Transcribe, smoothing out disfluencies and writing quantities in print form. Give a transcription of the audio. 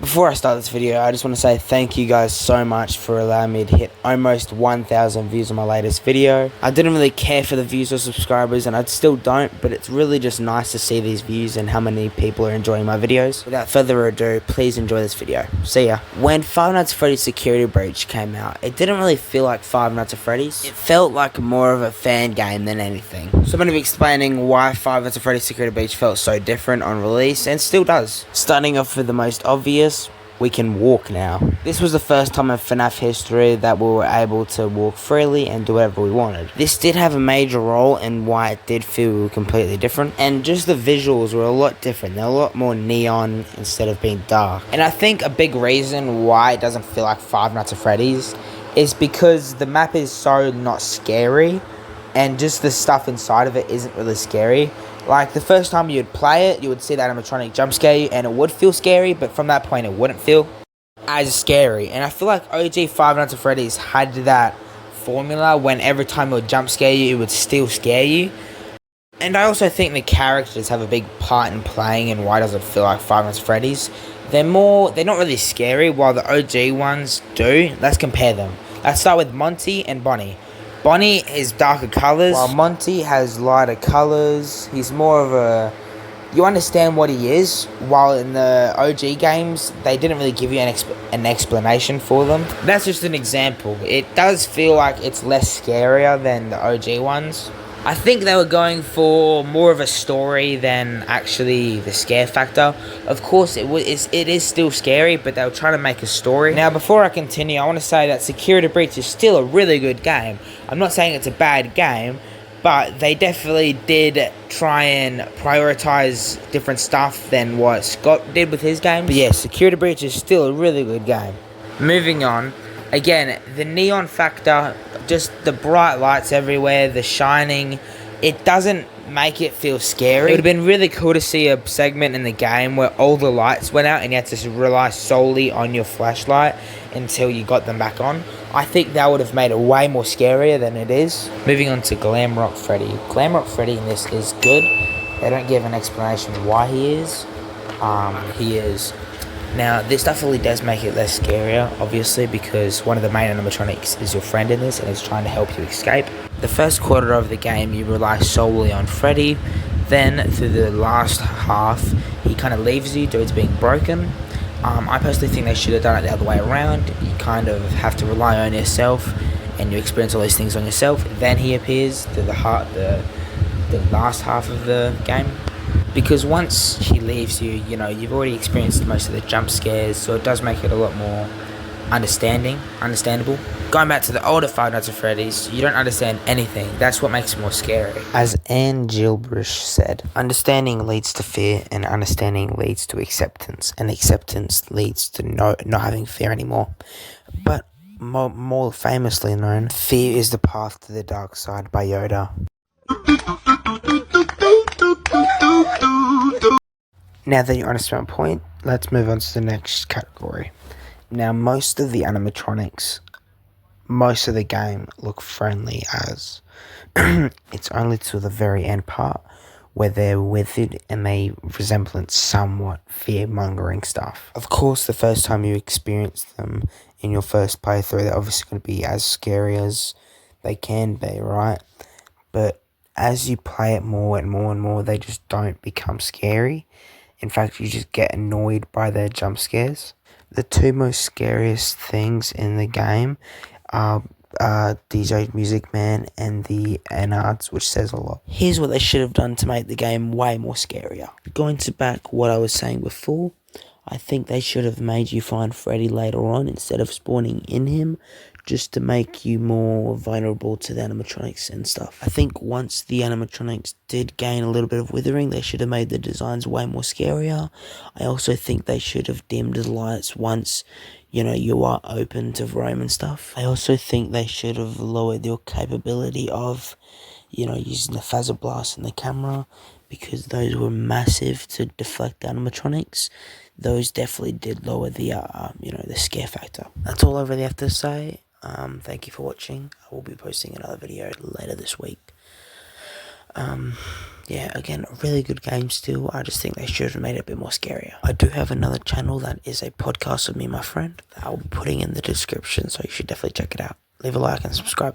Before I start this video, I just want to say thank you guys so much for allowing me to hit almost 1,000 views on my latest video. I didn't really care for the views or subscribers, and I still don't, but it's really just nice to see these views and how many people are enjoying my videos. Without further ado, please enjoy this video. See ya. When Five Nights at Freddy's Security Breach came out, it didn't really feel like Five Nights at Freddy's. It felt like more of a fan game than anything. So I'm going to be explaining why Five Nights at Freddy's Security Breach felt so different on release, and still does. Starting off with the most obvious, we can walk now. This was the first time in FNAF history that we were able to walk freely and do whatever we wanted. This did have a major role in why it did feel completely different, and just the visuals were a lot different. They're a lot more neon instead of being dark. And I think a big reason why it doesn't feel like Five Nights at Freddy's is because the map is so not scary, and just the stuff inside of it isn't really scary. Like, the first time you'd play it, you would see that animatronic jump scare you, and it would feel scary, but from that point, it wouldn't feel as scary. And I feel like OG Five Nights at Freddy's had that formula when every time it would jump scare you, it would still scare you. And I also think the characters have a big part in playing and why does it feel like Five Nights at Freddy's. They're not really scary, while the OG ones do. Let's compare them. Let's start with Monty and Bonnie. Bonnie is darker colours, while Monty has lighter colours. He's more of a... You understand what he is, while in the OG games, they didn't really give you an explanation for them. That's just an example. It does feel like it's less scarier than the OG ones. I think they were going for more of a story than actually the scare factor. Of course, it is still scary, but they were trying to make a story. Now, before I continue, I want to say that Security Breach is still a really good game. I'm not saying it's a bad game, but they definitely did try and prioritize different stuff than what Scott did with his game. But yeah, Security Breach is still a really good game. Moving on, again, the neon factor, just the bright lights everywhere, the shining, it doesn't make it feel scary. It would have been really cool to see a segment in the game where all the lights went out and you had to rely solely on your flashlight until you got them back on. I think that would have made it way more scarier than it is. Moving on to Glam Rock Freddy. Glam Rock Freddy in this is good. They don't give an explanation why he is. He is. Now, this definitely does make it less scarier, obviously, because one of the main animatronics is your friend in this and is trying to help you escape. The first quarter of the game, you rely solely on Freddy. Then, through the last half, he kind of leaves you due to being broken. I personally think they should have done it the other way around. You kind of have to rely on yourself, and you experience all these things on yourself. Then he appears through the last half of the game. Because once he leaves you, you've already experienced most of the jump scares, so it does make it a lot more understandable. Going back to the older Five Nights at Freddy's, you don't understand anything. That's what makes it more scary. As Anne Gilbreth said, understanding leads to fear, and understanding leads to acceptance, and acceptance leads to not having fear anymore. But more famously known, fear is the path to the dark side by Yoda. Now that you understand my point, let's move on to the next category. Now, most of the animatronics, most of the game look friendly as it's only to the very end part where they're withered and they resemble somewhat fear-mongering stuff. Of course, the first time you experience them in your first playthrough, they're obviously going to be as scary as they can be, right? But as you play it more and more and more, they just don't become scary. In fact, you just get annoyed by their jump scares. The two most scariest things in the game are DJ Music Man and the Ennards, which says a lot. Here's what they should have done to make the game way more scarier. Going to back what I was saying before, I think they should have made you find Freddy later on instead of spawning in him, just to make you more vulnerable to the animatronics and stuff. I think once the animatronics did gain a little bit of withering, they should have made the designs way more scarier. I also think they should have dimmed the lights once, you are open to roam and stuff. I also think they should have lowered your capability of, using the phaser blast and the camera, because those were massive to deflect the animatronics. Those definitely did lower the, the scare factor. That's all I really have to say. Thank you for watching. I will be posting another video later this week. Yeah, again, a really good game still. I just think they should have made it a bit more scarier. I do have another channel that is a podcast with me and my friend that I'll be putting in the description, so you should definitely check it out. Leave a like and subscribe.